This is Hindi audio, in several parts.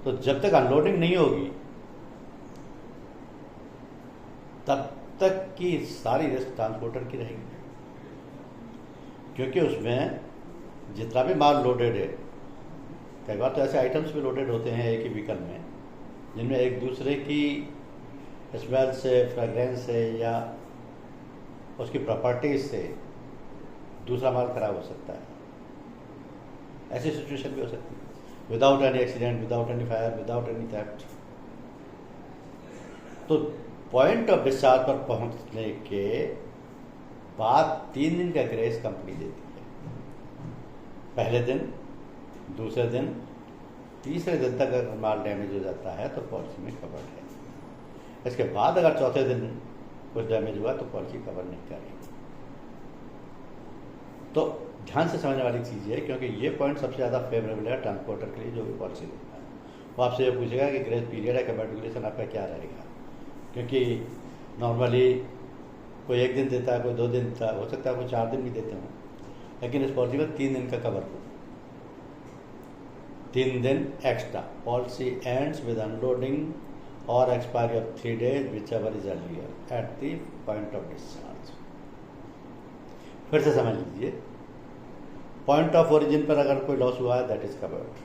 तो जब तक अनलोडिंग नहीं होगी तब तक की सारी रिस्क ट्रांसपोर्टर की रहेगी, क्योंकि उसमें जितना भी माल लोडेड है, कई बार तो ऐसे आइटम्स भी लोडेड होते हैं एक ही व्हीकल में जिनमें एक दूसरे की स्मेल से, फ्रेगरेंस से या उसकी प्रॉपर्टीज से दूसरा माल खराब हो सकता है। ऐसी सिचुएशन भी हो सकती है, without any accident, without any fire, without any theft. तो पॉइंट ऑफ डिस्चार्ज पर पहुंचने के बाद 3 दिन का ग्रेस कंपनी देती है। पहले दिन, दूसरे दिन, तीसरे दिन तक अगर माल डैमेज हो जाता है तो पॉलिसी में कवर है। इसके बाद अगर चौथे दिन कुछ डैमेज हुआ तो पॉलिसी कवर नहीं करेगी। तो ध्यान से समझने वाली चीज़ है, क्योंकि ये पॉइंट सबसे ज़्यादा फेवरेबल है ट्रांसपोर्टर के लिए जो भी पॉलिसी देता है। वो आपसे ये पूछेगा कि ग्रेस पीरियड है, कैपिटुलेशन आपका क्या रहेगा, क्योंकि नॉर्मली कोई 1 दिन देता है, कोई 2 दिन देता है, हो सकता है कोई 4 दिन भी देते हों, लेकिन इस पॉलिसी में 3 दिन का कवर हो, 3 दिन extra. Policy ends with unloading और expiry of 3 days whichever is earlier at the point of discharge. फिर से समझ लीजिए, पॉइंट ऑफ ओरिजिन पर अगर कोई लॉस हुआ है that is covered.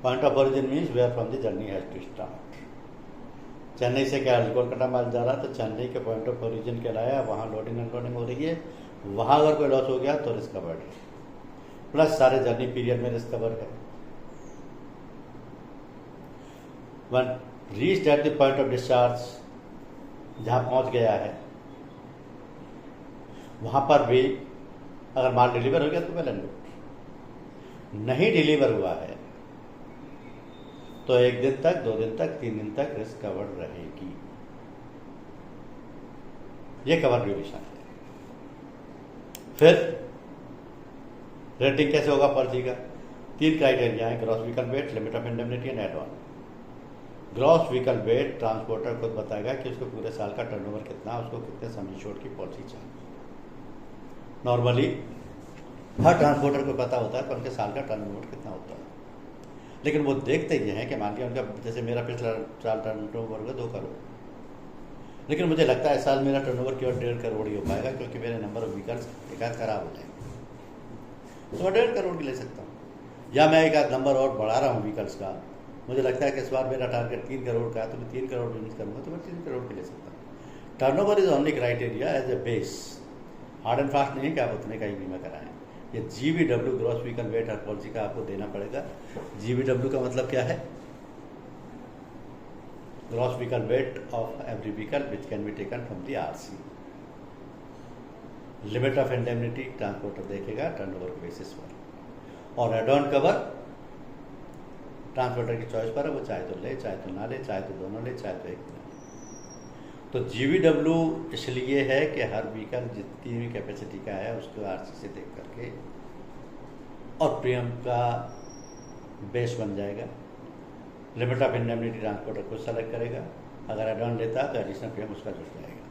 Point of origin means where from the journey has to start. Chennai से क्या कोलकाता माल जा रहा, तो चेन्नई के पॉइंट ऑफ ओरिजिन के लाया, वहाँ लोडिंग अनलोडिंग हो रही है, वहाँ अगर कोई लॉस हो गया तो रिस्क कवर्ड है, प्लस सारे जर्नी पीरियड में रिस्क कवर है। One reached eight the point of discharge, जहाँ पहुँच गया है वहाँ पर भी अगर माल डिलीवर हो गया तो वेल एंड गुड, नहीं डिलीवर हुआ है तो 1 दिन तक, 2 दिन तक, 3 दिन तक रिस्क कवर रहेगी। ये कवर ड्यूरेशन है। फिर रेटिंग कैसे होगा पॉलिसी का? 3 क्राइटेरिया है, gross vehicle weight, limit of indemnity and add on. Gross vehicle weight transporter खुद बताएगा कि उसको पूरे साल का टर्नओवर कितना, उसको कितने सम इंश्योर्ड की पॉलिसी चाहिए। नॉर्मली हर ट्रांसपोर्टर को पता होता है कि उनके साल का टर्नओवर कितना होता है, लेकिन वो देखते ये हैं कि मान लिया उनका, जैसे मेरा पिछला साल टर्नओवर हुआ 2 करोड़, लेकिन मुझे लगता है इस साल मेरा टर्नओवर केवल 1.5 करोड़ ही हो पाएगा, क्योंकि मेरे नंबर ऑफ व्हीकल्स एक आध खराब हो जाएंगे, तो मैं 1.5 करोड़ की ले सकता हूँ। या मैं एक आध नंबर और बढ़ा रहा हूँ व्हीकल्स का, मुझे लगता है कि इस बार मेरा टारगेट 3 करोड़ का है, तो मैं 3 करोड़ बिजनेस करूँगा, तो मैं 3 करोड़ की ले सकता हूँ। Turnover is only criteria as a base, hard and fast नहीं है कि आप उतने का ही बीमा कराएं। ये GVW ग्रॉस व्हीकल वेट हर पॉलिसी का आपको देना पड़ेगा। GVW का मतलब क्या है? Gross vehicle weight of every vehicle which can be taken from the RC। Limit of indemnity transporter देखेगा टर्नओवर के बेसिस पर, और एड ऑन कवर ट्रांसपोर्टर की चॉइस पर है, वो चाहे तो ले, चाहे तो ना ले, चाहे तो दोनों ले, चाहे तो एक ना ले। तो GVW इसलिए है कि हर व्हीकल जितनी भी कैपेसिटी का है उसको RC से देख करके और प्रीमियम का बेस बन जाएगा। लिमिट ऑफ इंडेमनिटी ट्रांसपोर्टर खुद सेलेक्ट करेगा, अगर एड ऑन लेता है तो एडिशनल प्रीमियम उसका जुड़ जाएगा।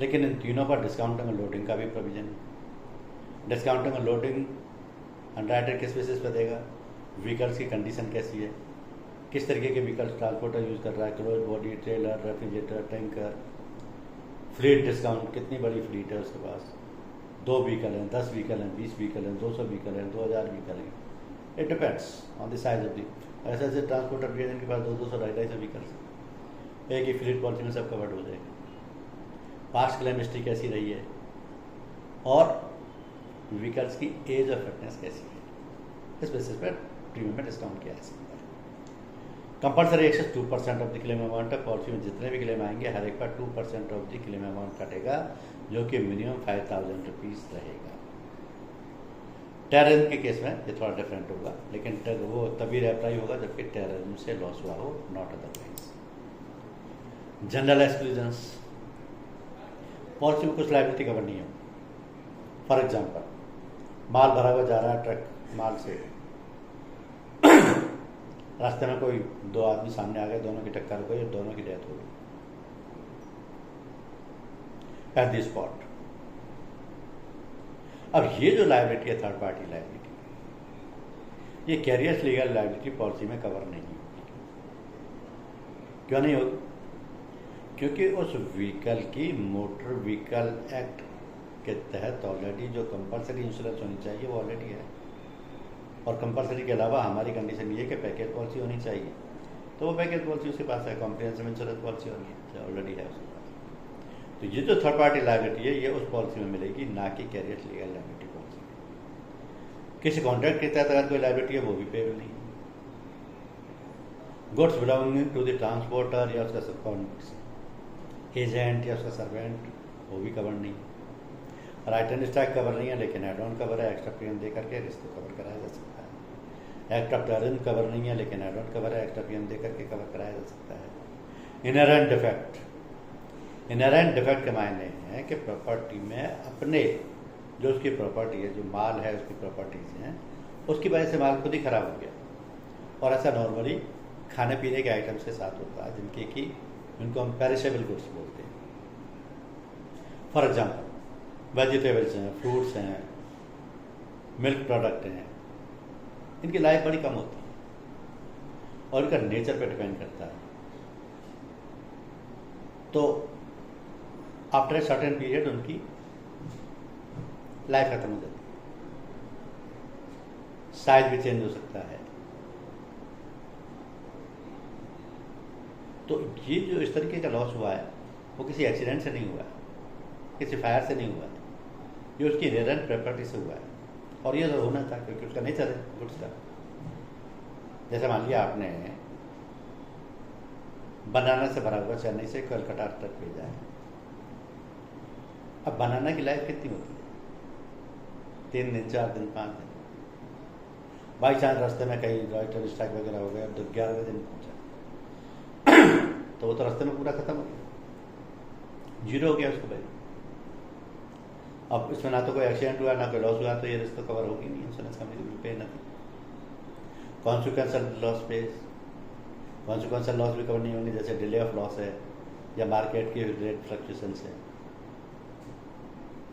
लेकिन इन तीनों पर डिस्काउंटिंग और लोडिंग का भी प्रोविजन है। डिस्काउंटिंग और लोडिंग अंडरराइटर किस बेसिस पर देगा, व्हीकल्स की कंडीशन कैसी है, किस तरीके के व्हीकल्स ट्रांसपोर्टर यूज़ कर रहा है, close body, trailer, refrigerator, tanker. Fleet discount, कितनी बड़ी फ्लीट है उसके पास, 2 व्हीकल हैं, 10 व्हीकल हैं, 20 व्हीकल हैं, 200 व्हीकल हैं, 2000 व्हीकल हैं। It depends on the size of the. ऐसे ऐसे ट्रांसपोर्टर भी है जिनके पास 200, 250 व्हीकल्स, एक ही फ्लीट पॉलिसी में सब कवर्ड हो जाएगा। पास्ट क्लेम हिस्ट्री कैसी रही है और व्हीकल्स की एज और फिटनेस कैसी है, इस बेसिस पर प्रीमियम में डिस्काउंट किया जा सकता है। Compulsory excess 2% of the claim amount है। पॉलिसी में जितने भी क्लेम आएंगे हर एक पर 2% ऑफ द क्लेम अमाउंट कटेगा, जो कि मिनिमम 5000 रुपीज़ रहेगा। टेररिज्म के केस में ये थोड़ा डिफरेंट होगा, लेकिन वो तभी अप्लाई होगा जबकि टेररिज्म से लॉस हुआ हो, not otherwise. General exclusions, policy में कुछ लायबिलिटी कवर नहीं हो। फॉर एग्जाम्पल, माल भरा हुआ जा रहा है ट्रक माल से, रास्ते में कोई 2 आदमी सामने आ गए, दोनों की टक्कर हो गई और दोनों की डेथ हो गई एट द स्पॉट। अब ये जो लायबिलिटी है थर्ड पार्टी लायबिलिटी, ये कैरियर्स लीगल लायबिलिटी पॉलिसी में कवर नहीं होगी। क्यों नहीं होगी? क्योंकि उस व्हीकल की मोटर व्हीकल एक्ट के तहत ऑलरेडी जो कंपलसरी इंश्योरेंस होनी चाहिए वो ऑलरेडी है, और कंपलसरी के अलावा हमारी कंडीशन ये है कि पैकेज पॉलिसी होनी चाहिए, तो वो पैकेज पॉलिसी उसके पास है, कॉम्प्रिहेंसिव इंश्योरेंस पॉलिसी ऑलरेडी है उसके पास। तो ये जो थर्ड पार्टी लायबिलिटी है ये उस पॉलिसी में मिलेगी, ना कि कैरियर लीगल लायबिलिटी पॉलिसी में। किसी कॉन्ट्रैक्ट के तहत अगर कोई लायबिलिटी है वो भी पेबल नहीं है। Goods belonging to the transporter या उसका एजेंट या उसका सर्वेंट वो भी कवर नहीं है। राइट एंड स्टैक कवर नहीं है, लेकिन एड ऑन कवर है, एक्स्ट्रा प्रीमियम दे करके इसको कवर कराया जा सकता है। एक्ट ऑफ टर्न कवर नहीं है, लेकिन एड ऑन कवर है, एक्स्ट्रा प्रीमियम दे करके कवर कराया जा सकता है। इनहेरेंट डिफेक्ट, इनहेरेंट डिफेक्ट के मायने हैं कि प्रॉपर्टी में अपने जो उसकी प्रॉपर्टी है, जो माल है उसकी प्रॉपर्टीज हैं, उसकी वजह से माल खुद ही खराब हो गया। और ऐसा नॉर्मली खाने पीने के आइटम्स के साथ होता है, जिनके कि उनको हम पेरिशेबल गुड्स बोलते हैं। फॉर एग्जाम्पल वेजिटेबल्स हैं, फ्रूट्स हैं, मिल्क प्रोडक्ट हैं, इनकी लाइफ बड़ी कम होती है और इनका नेचर पे डिपेंड करता है। तो आफ्टर ए सर्टेन पीरियड उनकी लाइफ खत्म हो जाती है, साइज भी चेंज हो सकता है। तो ये जो इस तरीके का लॉस हुआ है वो किसी एक्सीडेंट से नहीं हुआ है, किसी फायर से नहीं हुआ है, ये उसकी इनहेरेंट प्रॉपर्टी से हुआ है। और ये तो होना था क्योंकि उसका नेचर है गुड्स का। जैसे मान लिया आपने बनाना से भरा हुआ चेन्नई से कलकत्ता तक भेजा है, अब बनाना की लाइफ कितनी होती है? 3 दिन, 4 दिन, 5 दिन। बाई चांस रास्ते में कहीं राइटर स्ट्राइक वगैरह हो गया तो 11वें दिन पहुंचा तो वो तो रास्ते में पूरा खत्म हो गया, जीरो हो गया उसको भाई। अब इसमें ना तो कोई एक्सीडेंट हुआ ना कोई लॉस हुआ, तो ये रिस्क तो कवर होगी नहीं, insurance company will pay nothing. Consequential loss पे कॉन्सिक्वेंशियल लॉस भी कवर नहीं होंगे, जैसे डिले ऑफ लॉस है या मार्केट की रेट फ्लक्चुएशंस है।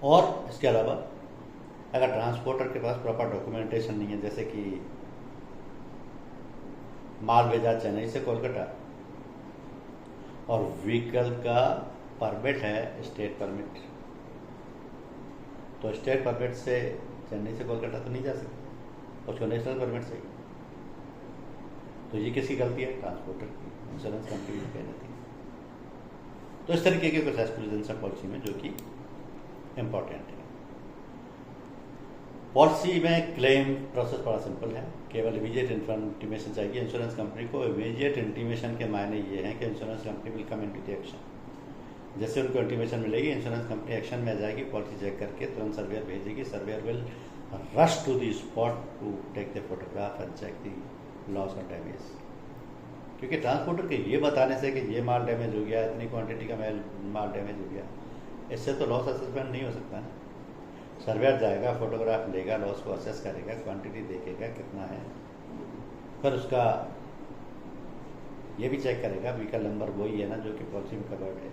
और इसके अलावा अगर ट्रांसपोर्टर के पास प्रॉपर डॉक्यूमेंटेशन नहीं है, जैसे कि माल भेजा चेन्नई से कोलकाता और व्हीकल का परमिट है स्टेट परमिट, तो स्टेट परमिट से चेन्नई से कोलकाता तो नहीं जा सकता, उसको नेशनल परमिट चाहिए। तो ये किसकी गलती है? ट्रांसपोर्टर की, इंश्योरेंस कंपनी की गलती है। तो इस तरीके के कुछ एक्सक्लूजन्स हैं पॉलिसी में जो कि इम्पॉर्टेंट है। पॉलिसी में क्लेम प्रोसेस बड़ा सिंपल है, केवल इमीडिएट इंटीमेशन चाहिए इंश्योरेंस कंपनी को। इमीडिएट इंटीमेशन के मायने ये हैं कि insurance company will come into the action. जैसे उनको इंटीमेशन मिलेगी, इंश्योरेंस कंपनी एक्शन में आ जाएगी, पॉलिसी चेक करके तुरंत सर्वेयर भेजेगी। Surveyor will rush to the spot to take the photograph and check the loss और डैमेज। क्योंकि ट्रांसपोर्टर के ये बताने से कि ये माल डैमेज हो गया, इतनी क्वांटिटी का माल डैमेज हो गया, इससे तो लॉस असेसमेंट नहीं हो सकता ना। सर्वेयर जाएगा, फोटोग्राफ लेगा, लॉस को असेस करेगा, क्वांटिटी देखेगा कितना है, फिर उसका ये भी चेक करेगा व्हीकल नंबर वही है ना जो कि पॉलिसी में कवर्ड है।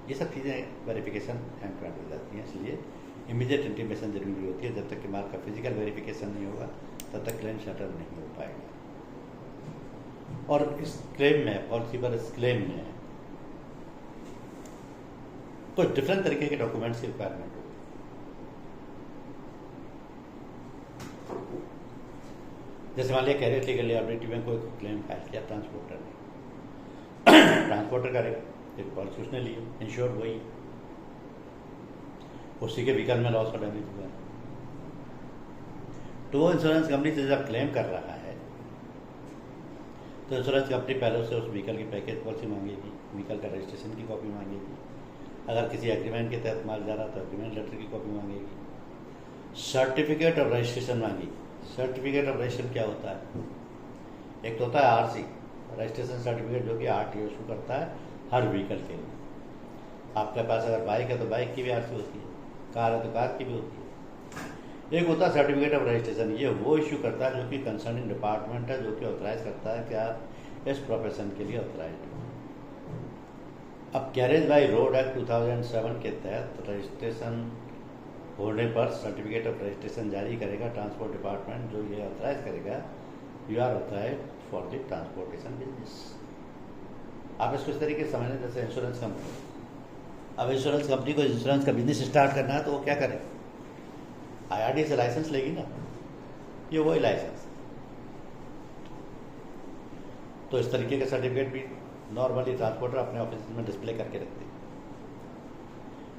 ये सब चीज़ें वेरिफिकेशन हैंड टू हैंड हो जाती हैं, इसलिए इमीडिएट इंटीमेशन जरूरी होती है। जब तक कि माल का फिजिकल वेरिफिकेशन नहीं होगा तब तक क्लेम सेटल नहीं हो पाएगा। और इस क्लेम में, पॉलिसी पर इस क्लेम में कुछ डिफरेंट तरीके के डॉक्यूमेंट्स की रिक्वायरमेंट होगी। जैसे मान लिया कैरियर लीगल लायबिलिटी में कोई क्लेम फाइल किया ट्रांसपोर्टर ने ट्रांसपोर्टर करेगा, एक पॉलिसी उसने ली, इंश्योर वही, उसी के व्हीकल में लॉस और डैमेज हुआ है, तो वो इंश्योरेंस कंपनी से जब क्लेम कर रहा है तो इंश्योरेंस कंपनी पहले उससे उस व्हीकल की पैकेज पॉलिसी मांगेगी, व्हीकल का रजिस्ट्रेशन की कॉपी मांगेगी, अगर किसी एग्रीमेंट के तहत माल जा रहा तो एग्रीमेंट लेटर की कॉपी मांगेगी, सर्टिफिकेट ऑफ रजिस्ट्रेशन मांगेगी। सर्टिफिकेट ऑफ रजिस्ट्रेशन क्या होता है? एक तो होता है आरसी, रजिस्ट्रेशन सर्टिफिकेट, जो कि आरटीओ इशू करता है हर व्हीकल के लिए। आपके पास अगर बाइक है तो बाइक की भी आरसी होती है, कार है तो कार की भी होती है। एक होता है सर्टिफिकेट ऑफ रजिस्ट्रेशन, ये वो इशू करता है जो कि कंसर्निंग डिपार्टमेंट है, जो कि ऑथराइज करता है कि आप इस प्रोफेशन के लिए ऑथराइज हो। अब कैरेज बाई रोड एक्ट 2007 के तहत रजिस्ट्रेशन होने पर सर्टिफिकेट ऑफ रजिस्ट्रेशन जारी करेगा ट्रांसपोर्ट डिपार्टमेंट, जो ये ऑथराइज करेगा you are authorise for the transportation business. आप इसको इस तरीके से समझें जैसे इंश्योरेंस कंपनी। अब इंश्योरेंस कंपनी को इंश्योरेंस का बिजनेस स्टार्ट करना है तो वो क्या करे, IRDA से लाइसेंस लेगी ना, ये वही लाइसेंस। तो इस तरीके का सर्टिफिकेट भी नॉर्मली ट्रांसपोर्टर अपने ऑफिस में डिस्प्ले करके रखते हैं।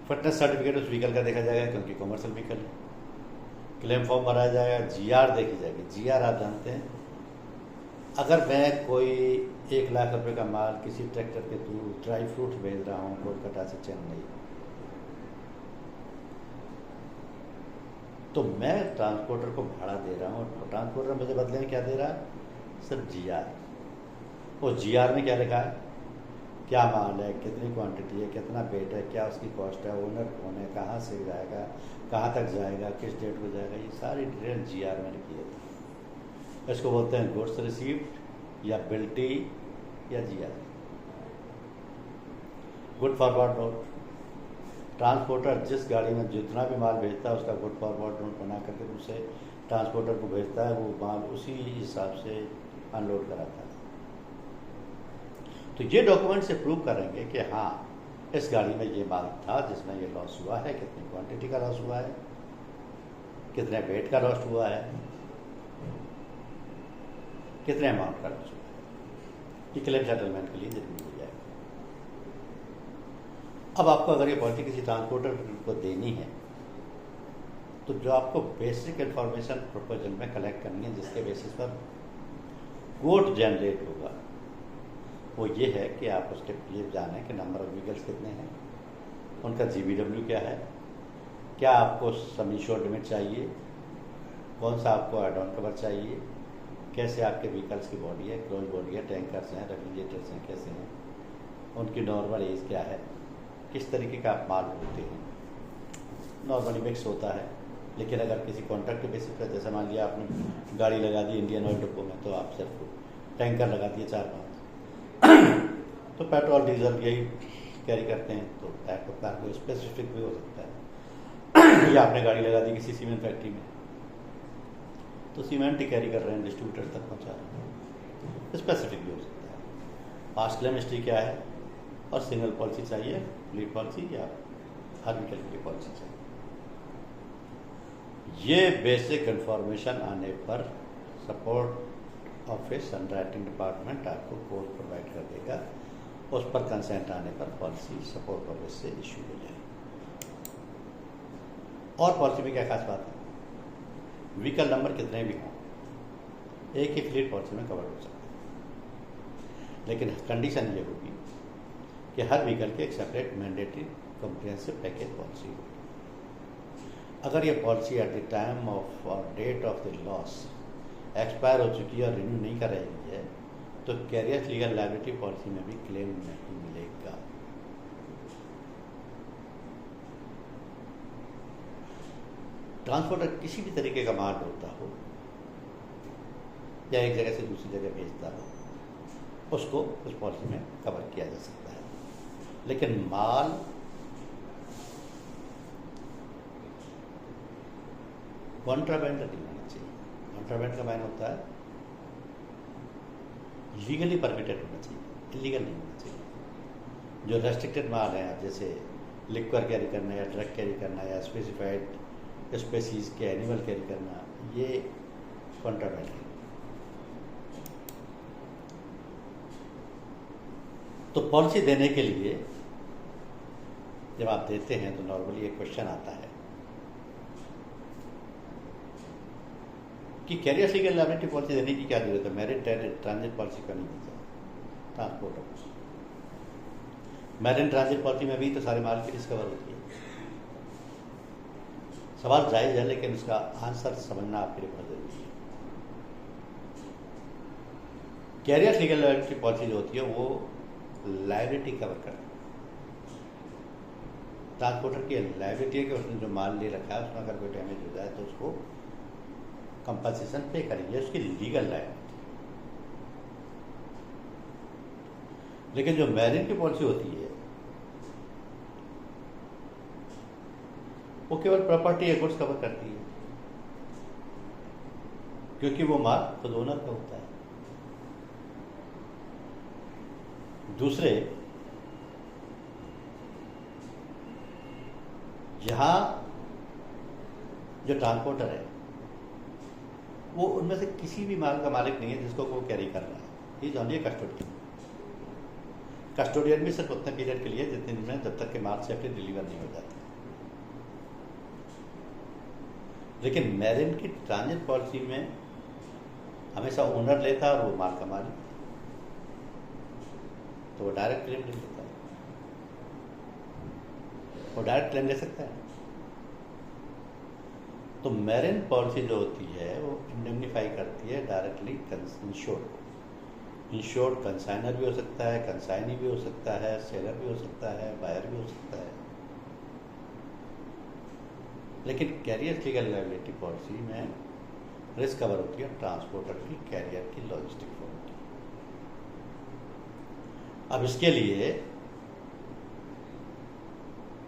फिटनेस सर्टिफिकेट उस व्हीकल का देखा जाएगा क्योंकि कॉमर्शियल व्हीकल है। क्लेम फॉर्म भरा जाएगा, GR देखी जाएगी। GR आप जानते हैं, अगर मैं कोई 1 लाख रुपए का माल किसी ट्रैक्टर के थ्रू ड्राई फ्रूट भेज रहा हूँ कोलकाता से चेन्नई, तो मैं ट्रांसपोर्टर को भाड़ा दे रहा हूँ, तो ट्रांसपोर्टर मुझे बदले में क्या दे रहा है, सिर्फ GR। वो GR में क्या लिखा है, क्या माल है, कितनी क्वांटिटी है, कितना वेट है, क्या उसकी कॉस्ट है, ओनर कौन है, कहाँ से जाएगा, कहाँ तक जाएगा, किस डेट को जाएगा, ये सारी डिटेल GR में लिखी है। इसको बोलते हैं गुड्स रिसीव्ड या बिल्टी या GR। Good forward note, transporter जिस गाड़ी में जितना भी माल भेजता है उसका गुड फॉरवर्ड नोट बना करके दूसरे ट्रांसपोर्टर को भेजता है, वो माल उसी हिसाब से अनलोड कराता है। तो ये डॉक्यूमेंट से प्रूव करेंगे कि हाँ इस गाड़ी में ये माल था जिसमें ये लॉस हुआ है, कितनी क्वांटिटी का लॉस हुआ है, कितने वेट का लॉस हुआ है, कितने अमाउंट का लॉस हुआ है। ये क्लेम सेटलमेंट के लिए जरूरी हो जाएगा। अब आपको अगर ये पॉलिसी किसी ट्रांसपोर्टर को देनी है तो जो आपको बेसिक इंफॉर्मेशन प्रपोजल में कलेक्ट करनी है, जिसके बेसिस पर कोट जनरेट होगा, वो ये है कि आप उसके ये जानें कि नंबर ऑफ व्हीकल्स कितने हैं, उनका GVW क्या है, क्या आपको सम इंश्योर्ड लिमिट चाहिए, कौन सा आपको एड ऑन कवर चाहिए, कैसे आपके व्हीकल्स की बॉडी है, क्लोज बॉडी है, टैंकर्स हैं, रेफ्रिजरेटर्स हैं, कैसे हैं, उनकी नॉर्मल एज क्या है, किस तरीके का आप माल होते हैं। नॉर्मली मिक्स होता है, लेकिन अगर किसी कॉन्ट्रैक्ट बेसिस पर, जैसे मान लिया आपने गाड़ी लगा दी इंडियन ऑयल डिपो में, तो आप सिर्फ टैंकर लगा दिए 4-5, तो पेट्रोल डीजल यही कैरी करते हैं, तो टाइप ऑफ कार्गो स्पेसिफिक भी हो सकता है। या आपने गाड़ी लगा दी किसी सीमेंट फैक्ट्री में, तो सीमेंट ही कैरी कर रहे हैं, डिस्ट्रीब्यूटर तक पहुंचा रहे हैं, स्पेसिफिक भी हो सकता है। पास्ट क्लेम हिस्ट्री क्या है, और सिंगल पॉलिसी चाहिए, फ्लीट पॉलिसी, या हर व्हीकल की पॉलिसी चाहिए। ये बेसिक इंफॉर्मेशन आने पर सपोर्ट ऑफिस अंडरराइटिंग डिपार्टमेंट आपको कोड प्रोवाइड कर देगा, उस पर कंसेंट आने पर पॉलिसी सपोर्ट ऑफिस से इश्यू हो जाएगी। और पॉलिसी में क्या खास बात है, व्हीकल नंबर कितने भी हों एक ही फ्लीट पॉलिसी में कवर हो सकता है, लेकिन कंडीशन ये होगी कि हर व्हीकल की एक separate mandatory comprehensive package policy होगी। अगर ये policy at the time of और date of the loss expire हो चुकी है और रिन्यू नहीं कर रही है, तो कैरियर लीगल लायबिलिटी पॉलिसी में भी क्लेम नहीं मिलेगा। ट्रांसपोर्टर किसी भी तरीके का माल होता हो या एक जगह से दूसरी जगह भेजता हो, उसको उस पॉलिसी में कवर किया जा सकता है, लेकिन माल कॉन्ट्राबैंड नहीं होना चाहिए। कॉन्ट्राबैंड का मायने होता है लीगली परमिटेड होना चाहिए, इलीगल नहीं होना चाहिए। जो रेस्ट्रिक्टेड माल है, जैसे लिक्वर कैरी करना या ड्रग कैरी करना या स्पेसिफाइड स्पेसीज के एनिमल कैरी करना, ये कॉन्ट्राबैंड है। तो पॉलिसी देने के लिए जब आप देते हैं तो नॉर्मली एक क्वेश्चन आता है कि कैरियर लीगल लायबिलिटी पॉलिसी देने की क्या जरूरत है, मैरिन ट्रांजिट पॉलिसी का नहीं देता ट्रांसपोर्टर। मैरिन ट्रांजिट पॉलिसी में भी तो सारे माल की डिस्कवर होती है। सवाल जायज है, लेकिन उसका आंसर समझना आपके लिए बहुत जरूरी है। कैरियर लीगल लायबिलिटी पॉलिसी जो होती है वो लायबिलिटी कवर करती है। ट्रांसपोर्टर की लायबिलिटी है कि उसने जो माल ले रखा है उसमें अगर कोई डैमेज हो जाए तो उसको कंपनसेशन पे करेंगे, उसकी लीगल लायबिलिटी। लेकिन जो मैरिन की पॉलिसी होती है वो केवल प्रॉपर्टी या गुड्स कवर करती है, क्योंकि वो माल खुद ओनर का होता है। दूसरे, यहां जो ट्रांसपोर्टर है वो उनमें से किसी भी माल का मालिक नहीं है जिसको वो कैरी कर रहा है। Is only custodian. कस्टोडियन भी सिर्फ उतने पीरियड के लिए जितने दिन में जब तक के माल सेफ्टी डिलीवर नहीं हो जाता। लेकिन मैरिन की ट्रांजिट पॉलिसी में हमेशा ओनर लेता है और वो माल का मालिक, तो वो डायरेक्ट क्लेम ले सकता है। वो डायरेक्ट क्लेम ले सकता है। तो मैरिन पॉलिसी जो होती है वो इंडेमनीफाई करती है डायरेक्टली इंश्योर्ड। इंश्योर्ड कंसाइनर भी हो सकता है, कंसाइनी भी हो सकता है, सेलर भी हो सकता है, बायर भी हो सकता है। लेकिन कैरियर लीगल लायबिलिटी पॉलिसी में रिस्क कवर होती है ट्रांसपोर्टर की, कैरियर की, लॉजिस्टिक फर्म की। अब इसके लिए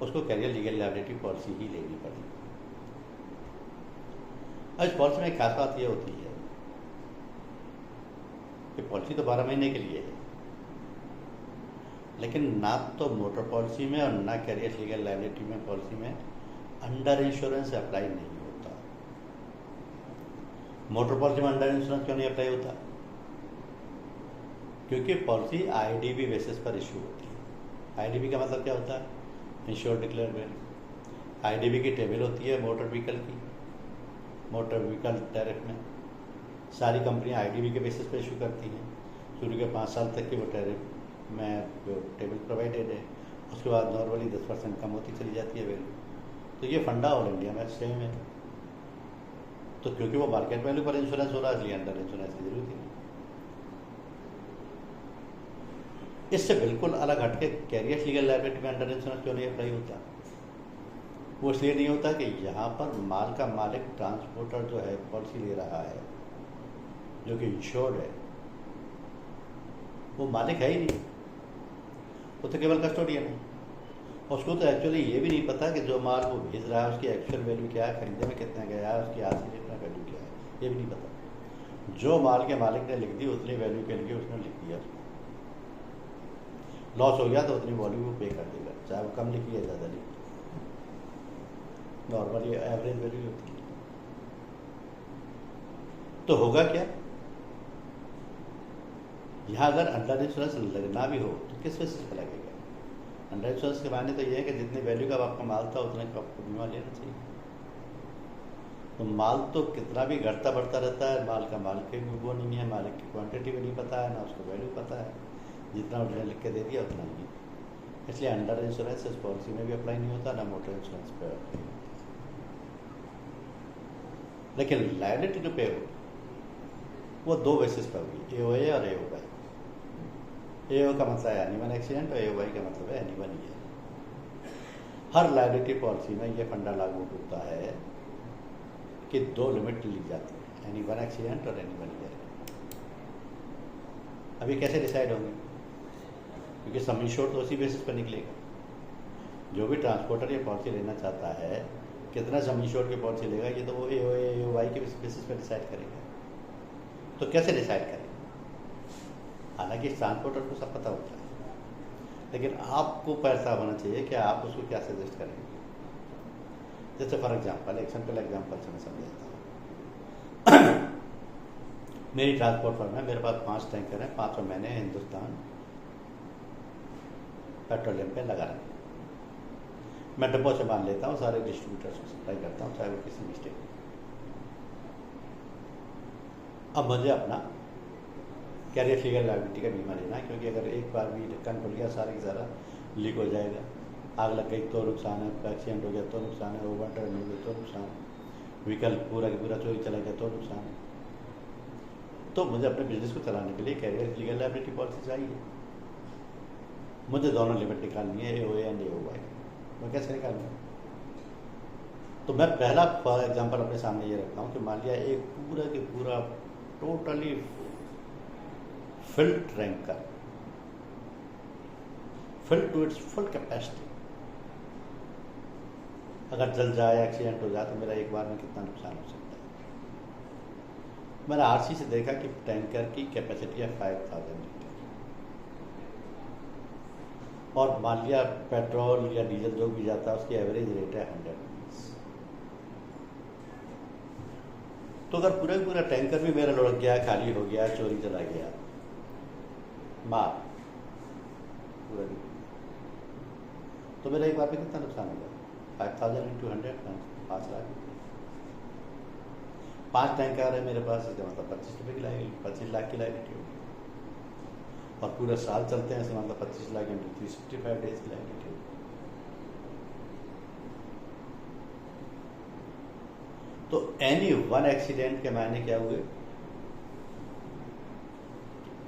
उसको कैरियर लीगल लायबिलिटी पॉलिसी ही लेनी पड़ेगी। अब इस पॉलिसी में एक खास बात यह होती है कि पॉलिसी तो 12 महीने के लिए है, लेकिन ना तो मोटर पॉलिसी में और ना कैरियर लीगल लायबिलिटी में पॉलिसी में अंडर इंश्योरेंस अप्लाई नहीं होता। मोटर पॉलिसी में अंडर इंश्योरेंस क्यों नहीं अप्लाई होता? क्योंकि पॉलिसी आईडीबी बेसिस पर इश्यू होती है। आईडीबी का मतलब क्या होता है? Insured declare value. आईडीबी की टेबल होती है मोटर व्हीकल की, मोटर व्हीकल टैरिफ में सारी कंपनियां आईडीबी के बेसिस पर इशू करती हैं। शुरू के 5 साल तक की वो टैरिफ में जो टेबल प्रोवाइडेड है, उसके बाद नॉर्मली 10% कम होती चली जाती है वैल्यू। तो ये फंडा ऑल इंडिया में सेम है। तो क्योंकि वो मार्केट वैल्यू पर इंश्योरेंस हो रहा है, इसलिए अंडर इंश्योरेंस की जरूरत ही नहीं। इससे बिल्कुल अलग हटके कैरियर लीगल लायबिलिटी में अंडर इंश्योरेंस क्यों नहीं अप्लाई होता? वो इसलिए नहीं होता कि यहाँ पर माल का मालिक ट्रांसपोर्टर जो है पॉलिसी ले रहा है, जो कि इंश्योर्ड है, वो मालिक है ही नहीं, वो तो केवल कस्टोडियन है। उसको तो एक्चुअली ये भी नहीं पता कि जो माल वो भेज रहा है उसकी एक्चुअल वैल्यू क्या है, खरीदने में कितना गया है, उसकी आज की डेट में वैल्यू क्या है, ये भी नहीं पता। जो माल के मालिक ने लिख दी उतनी वैल्यू के लिए उसने लिख दिया। लॉस हो गया तो उतनी वैल्यू वो पे कर देगा, चाहे वो कम लिखी है ज़्यादा लिखी। नॉर्मली एवरेज वैल्यू होती है। तो होगा क्या यहाँ? अगर अंडर इंश्योरेंस लगना भी हो तो किस बेसिस पर लगेगा? अंडर इंश्योरेंस के मायने तो ये है कि जितनी वैल्यू का आपका माल था उतने का आपको बीमा लेना चाहिए। तो माल तो कितना भी घटता बढ़ता रहता है, माल का माल के वो नहीं है, मालिक की क्वांटिटी भी नहीं पता है, ना उसको वैल्यू पता है। जितना उसने लिख के दे दिया उतना ही। इसलिए अंडर इंश्योरेंस इस पॉलिसी में भी अप्लाई नहीं होता, ना मोटर इंश्योरेंस पे अप्लाई होता। लेकिन लायबिलिटी जो पे होगी वो 2 बेसिस पर होगी, एओए और एओवाई। एओ का मतलब है एनिमल एक्सीडेंट और एओवाई का मतलब है एनिमल ईयर। हर लायबिलिटी पॉलिसी में ये फंडा लागू होता है कि 2 लिमिट ली जाती है, एनिमल एक्सीडेंट और एनिमल ईयर। अभी कैसे डिसाइड होंगे? क्योंकि सम इंश्योर्ड तो उसी बेसिस पर निकलेगा। जो भी ट्रांसपोर्टर ये पॉलिसी लेना चाहता है, कितना सम इंश्योर्ड की पॉलिसी लेगा, ये तो वो एओवाई के बेसिस पर डिसाइड करेगा। तो कैसे डिसाइड करेगा? हालांकि ट्रांसपोर्टर को सब पता होता है, लेकिन आपको पैसा होना चाहिए कि आप उसको क्या सजेस्ट करेंगे। जैसे फॉर एग्जांपल, एक सिंपल एग्जांपल से मैं समझाता हूँ। मेरी ट्रांसपोर्ट फर्म है, मेरे पास 5 टैंकर हैं, 5 मैंने हिंदुस्तान पेट्रोलियम पे लगा रखा। मैं डिपो से मान लेता हूँ, सारे डिस्ट्रीब्यूटर्स को सप्लाई करता हूँ, चाहे वो किसी भी स्टेट। अब मुझे अपना कैरियर लीगल लायबिलिटी का बीमा लेना है, क्योंकि अगर एक बार भी ढक्कन खुल गया सारा की सारा लीक हो जाएगा। आग लग गई तो नुकसान है, एक्सीडेंट हो गया तो नुकसान है, ओवर टर्न हो गया तो नुकसान है, व्हीकल पूरा का पूरा चोरी चला गया तो नुकसान है। तो मुझे अपने बिजनेस को चलाने के लिए कैरियर लीगल लायबिलिटी पॉलिसी चाहिए। मुझे दोनों लिमिट निकालनी है, एओए एंड एओवाई। मैं कैसे निकालूँ? तो मैं पहला फॉर एग्जांपल अपने सामने ये रखता हूँ कि मान लिया एक पूरा के पूरा totally filled tanker, filled to its full capacity, अगर जल जाए, एक्सीडेंट हो जाए तो मेरा एक बार में कितना नुकसान हो सकता है। मैंने आरसी से देखा कि टैंकर की कैपेसिटी है 5000 लीटर, और मान लिया पेट्रोल या डीजल जो भी जाता है उसकी एवरेज रेट है 100 रुपीज़। तो अगर पूरा टैंकर भी मेरा लुढ़क गया, खाली हो गया, चोरी चला गया, माल पूरा, तो मेरा एक बार में कितना नुकसान होगा? 5000 इंटू 100, 5 लाख। 5 टैंकर है मेरे पास, इसका मतलब 25 रुपये की लाइबिलिटी, 25 लाख की लाइबिलिटी होगी। और पूरा साल चलते हैं, इसका मतलब 25 लाख इंटू 365 डेज की लाइबिलिटी होगी। तो एनी वन एक्सीडेंट के मायने क्या हुए?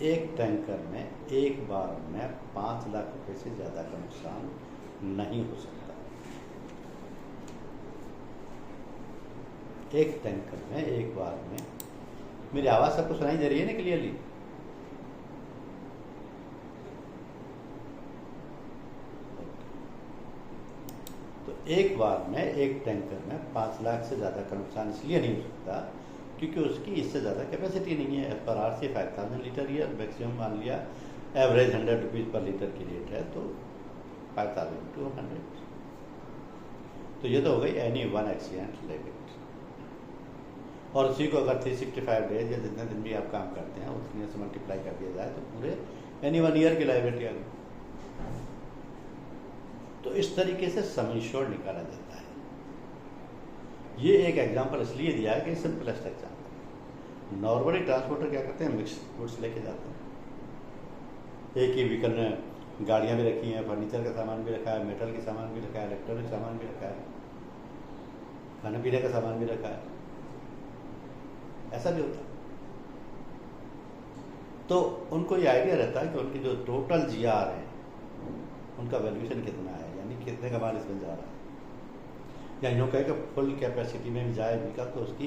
एक टैंकर में एक बार में 5 लाख रुपए से ज्यादा का नुकसान नहीं हो सकता। एक टैंकर में एक बार में, मेरी आवाज सबको सुनाई दे रही है ना क्लियरली? तो एक बार में एक टैंकर में 5 लाख से ज़्यादा का नुकसान इसलिए नहीं हो सकता क्योंकि उसकी इससे ज़्यादा कैपेसिटी नहीं है। एज पर आरसी 5000 लीटर ही, मैक्सिमम मान लिया एवरेज 100 रुपीज़ पर लीटर की रेट है, तो 5000 इंटू 100, तो ये तो हो गई एनी वन एक्सीडेंट लिमिट। और उसी को अगर 365 डेज या जितने दिन भी आप काम करते हैं उतने से मल्टीप्लाई कर दिया जाए तो पूरे एनी वन ईयर की लाइबिलिटी आ गई। तो इस तरीके से सम इंश्योर्ड निकाला जाता है। ये एक एग्जांपल इसलिए दिया है कि सिंपलेस्ट एग्जांपल। नॉर्मली ट्रांसपोर्टर क्या करते हैं, मिक्स गुड्स लेके जाते हैं। एक ही व्हीकल में गाड़ियां भी रखी हैं, फर्नीचर का सामान भी रखा है, मेटल के सामान भी रखा है, इलेक्ट्रॉनिक सामान भी रखा है, खाने पीने का सामान भी रखा है, ऐसा भी होता है। तो उनको ये आइडिया रहता है कि उनकी जो टोटल जीआर है उनका वैल्यूएशन कितना है, यानी कितने का माल इसमें जा रहा है। या यूँ कहे कि फुल कैपेसिटी में भी जाए व्हीकल तो उसकी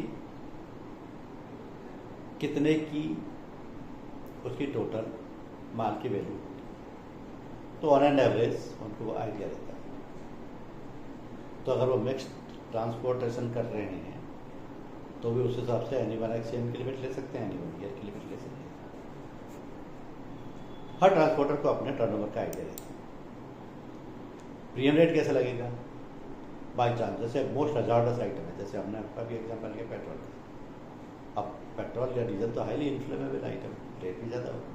कितने की उसकी टोटल माल की वैल्यू होगी। तो ऑन एंड एवरेज उनको वो आइडिया रहता है। तो अगर वो मिक्स्ड ट्रांसपोर्टेशन कर रहे हैं तो भी उस हिसाब से एनी वन एक्सीडेंट की लिमिट ले सकते हैं, एनी वन ईयर की लिमिट ले सकते हैं। हर ट्रांसपोर्टर को अपने टर्नओवर का आइडिया रहता है। प्रीमियम रेट कैसे लगेगा? बाई चांस जैसे मोस्ट हजार्डस आइटम है, जैसे हमने आपका भी एग्जाम्पल लिया पेट्रोल का। अब पेट्रोल या डीजल तो हाईली इन्फ्लेमेबल आइटम, रेट भी ज़्यादा होगा।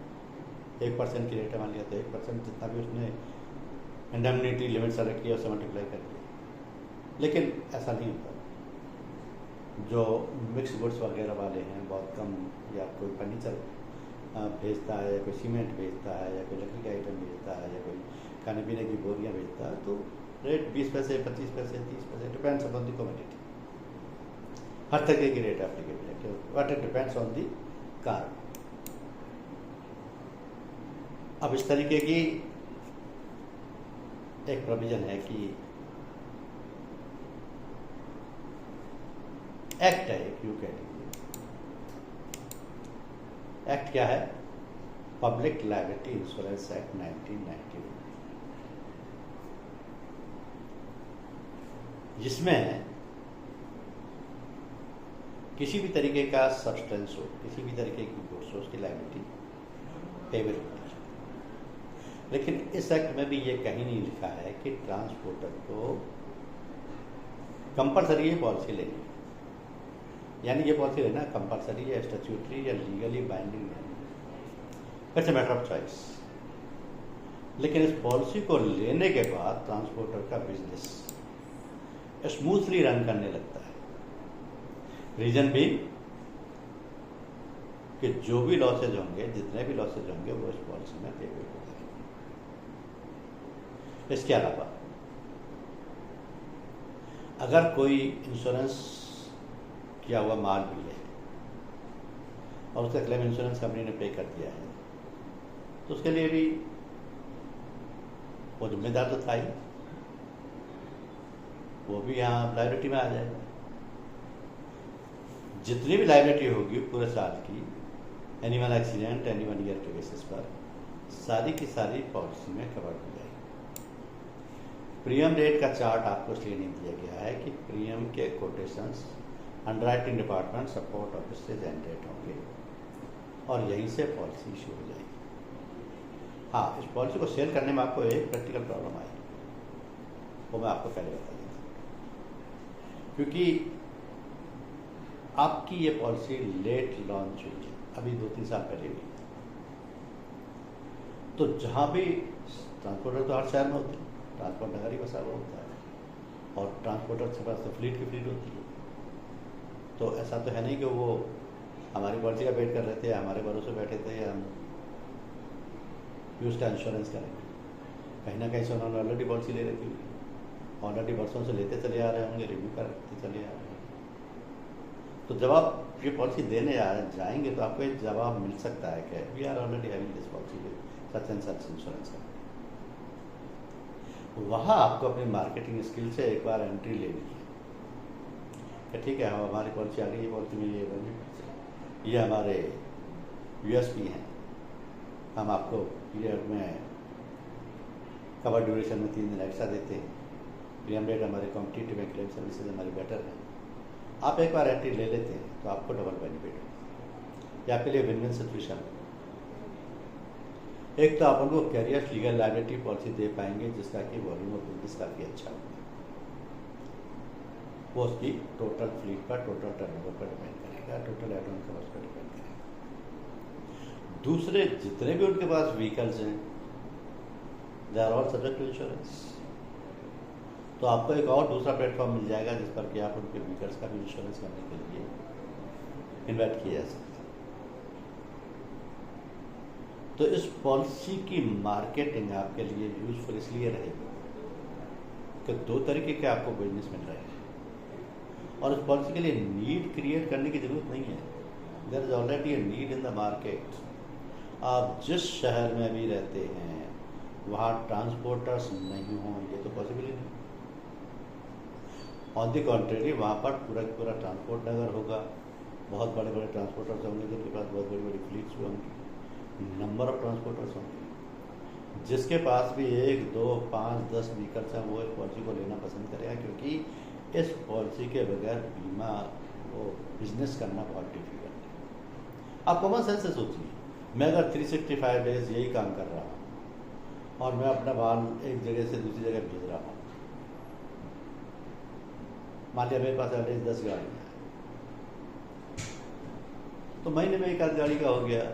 1% की रेट है मान लिया तो 1% जितना भी उसने इंडेमनिटी लिमिट सेलेक्ट किया उससे मल्टीप्लाई कर दिया। लेकिन ऐसा नहीं होता। जो मिक्स गुड्स वगैरह वाले हैं बहुत कम, या कोई फर्नीचर भेजता है, या कोई सीमेंट भेजता है, या कोई लकड़ी का आइटम भेजता है, या कोई खाने पीने की बोरियां भेजता है, तो रेट 20 पैसे, 25 पैसे, 30 पैसे, डिपेंड्स अपॉन द क्वांटिटी। हर तरह की रेट एप्लीकेबल है, but it depends on the car. अब इस तरीके की एक प्रोविजन है कि एक्ट है एक, यू कैटेगरी एक्ट क्या है? पब्लिक लायबिलिटी इंश्योरेंस एक्ट 1991, जिसमें किसी भी तरीके का सब्सटेंस हो, किसी भी तरीके की गुड्स हो, उसकी लायबिलिटी पेबल होती है। लेकिन इस एक्ट में भी ये कहीं नहीं लिखा है कि ट्रांसपोर्टर को कंपलसरी ये पॉलिसी लेनी है, यानी ये पॉलिसी लेना कंपलसरी या स्टैट्यूटरी या लीगली बाइंडिंग नहीं, it's a matter of choice. लेकिन इस पॉलिसी को लेने के बाद ट्रांसपोर्टर का बिजनेस स्मूथली रन करने लगता है। रीजन भी कि जो भी लॉसेज होंगे, जितने भी लॉसेज होंगे, वो इस पॉलिसी में पेबल हो जाएंगे। इसके अलावा अगर कोई इंश्योरेंस किया हुआ माल भी है और उसका क्लेम इंश्योरेंस कंपनी ने पे कर दिया है, तो उसके लिए भी वो जिम्मेदार तो था ही, वो भी यहाँ लायबिलिटी में आ जाएगा। जितनी भी लायबिलिटी होगी पूरे साल की, एनिमल एक्सीडेंट, एनिमल ईयर के बेसिस पर, सारी की सारी पॉलिसी में कवर हो जाएगी। प्रीमियम रेट का चार्ट आपको इसलिए नहीं दिया गया है कि प्रीमियम के quotations underwriting department support office से जनरेट होंगे और यहीं से पॉलिसी इशू हो जाएगी। हाँ, इस पॉलिसी को सेल करने में आपको एक प्रैक्टिकल प्रॉब्लम आई, वो मैं आपको पहले बता दूँ। क्योंकि आपकी ये पॉलिसी लेट लॉन्च हुई है, अभी 2-3 साल पहले हुई है। तो जहाँ भी ट्रांसपोर्टर तो हर शहर में होते हैं, ट्रांसपोर्ट नगर ही बसा हुआ होता है और ट्रांसपोर्टर के पास तो फ्लीट की फ्लीट होती है। तो ऐसा तो है नहीं कि वो हमारी पॉलिसी का वेट कर रहे थे, हमारे भरोसे बैठे थे, हम उसका इंश्योरेंस करेंगे। कहीं ना कहीं से उन्होंने ऑलरेडी पॉलिसी ले रखी हुई, ऑलरेडी वर्षों से लेते चले आ रहे होंगे, रिव्यू करते चले आ रहे हैं। तो जब आप ये पॉलिसी देने जाएंगे तो आपको एक जवाब मिल सकता है कि we are already having this policy with such and such insurance. वहाँ आपको अपनी मार्केटिंग स्किल से एक बार एंट्री लेनी है कि ठीक है, हम हमारी पॉलिसी आ गई, ये पॉलिसी में ये बेनिफिट्स, ये हमारे यूएसपी हैं, हम आपको पीरियड में कवर ड्यूरेशन में 3 दिन एक्स्ट्रा देते हैं, प्रीमियम रेट हमारे कॉम्पिटिटिव है, क्लेम सर्विसेज हमारी बेटर है। आप एक बार एंट्री ले लेते हैं तो आपको डबल बेनिफिट है, या आपके लिए विन विन सिचुएशन। एक तो आप उनको कैरियर लीगल लायबिलिटी पॉलिसी दे पाएंगे जिसका कि वॉल्यूम ऑफ बिजनेस काफ़ी अच्छा होगा, वो उसकी टोटल फ्लीट पर, टोटल टर्नओवर पर डिपेंड करेगा, टोटल एड ऑन कवर्स पर डिपेंड करेगा। दूसरे जितने भी उनके पास व्हीकल्स हैं they are all subject to insurance. तो आपको एक और दूसरा प्लेटफॉर्म मिल जाएगा जिस पर कि आप उनके व्हीकल्स का भी इंश्योरेंस करने के लिए इन्वाइट किया जा सकता है। तो इस पॉलिसी की मार्केटिंग आपके लिए यूजफुल इसलिए रहेगी कि 2 तरीके के आपको बिजनेस मिल रहे हैं और इस पॉलिसी के लिए नीड क्रिएट करने की जरूरत नहीं है। There is already a need in the market. आप जिस शहर में भी रहते हैं वहाँ ट्रांसपोर्टर्स नहीं हों, ये तो पॉसिबल ही नहीं। ऑन द कॉन्ट्रेरी वहाँ पर पूरा ट्रांसपोर्ट नगर होगा, बहुत बड़े बड़े ट्रांसपोर्टर्स होंगे जिनके पास बहुत बड़ी बड़ी फ्लीट्स भी होंगी, नंबर ऑफ ट्रांसपोर्टर्स होंगे। जिसके पास भी 1, 2, 5, 10 व्हीकल्स हैं वो इस पॉलिसी को लेना पसंद करेगा, क्योंकि इस पॉलिसी के बगैर बीमा वो बिजनेस करना बहुत डिफिकल्ट है। आप कॉमन सेंस से सोचिए, मैं अगर 365 डेज यही काम कर रहा हूँ और मैं अपना माल एक जगह से दूसरी जगह भेज रहा हूँ, मान लिया मेरे पास एवरेज 10 गाड़ी है, तो महीने में 1 आध गाड़ी का हो गया,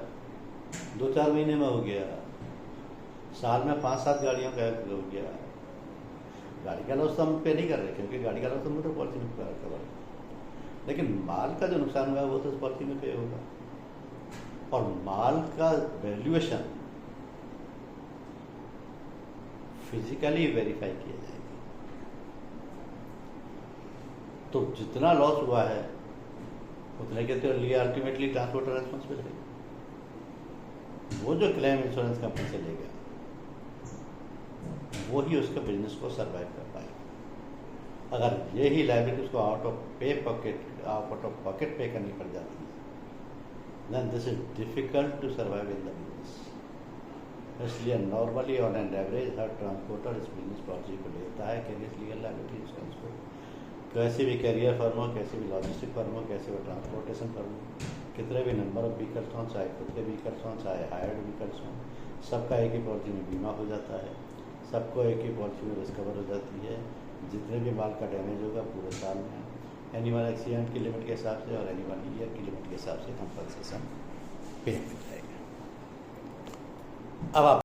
2-4 महीने में हो गया, साल में 5-7 गाड़ियों का हो गया। गाड़ी का लॉस तो हम पे नहीं कर रहे क्योंकि गाड़ी का लॉस तो मोटर पॉलिसी में कवर है, लेकिन माल का जो नुकसान हुआ है वो तो इस पॉलिसी में पे होगा। और माल का वैल्यूएशन फिजिकली वेरीफाई किया जाएगा। तो जितना लॉस हुआ है उतने के तो लिए अल्टीमेटली ट्रांसपोर्टर रेस्पॉन्सिबल है। वो जो क्लेम इंश्योरेंस कंपनी से लेगा वो ही उसके बिजनेस को सरवाइव कर पाएगा। अगर यही लायबिलिटी उसको आउट ऑफ पॉकेट पे करनी पड़ जाती है, then this is difficult to survive in the business. इसलिए नॉर्मली ऑन एन एवरेज हर ट्रांसपोर्टर इस बिजनेस पॉलिसी को लेता है, कैरियर लीगल लायबिलिटी इंश्योरेंस को। कैसे भी कैरियर फर्म हो, कैसे भी लॉजिस्टिक फर्म हो, कैसे भी ट्रांसपोर्टेशन फर्म हो, कितने भी नंबर ऑफ व्हीकल्स हों, चाहे खुद के व्हीकल्स हों, चाहे हायर्ड व्हीकल्स हों, सबका एक ही पॉलिसी में बीमा हो जाता है, सबको एक ही पॉलिसी में रिस्क कवर हो जाती है। जितने भी माल का डैमेज होगा पूरे साल में एनिमल एक्सीडेंट की लिमिट के हिसाब से और एनिमल ईयर की लिमिट के हिसाब से कंपनसेशन पे मिल जाएगा। अब आप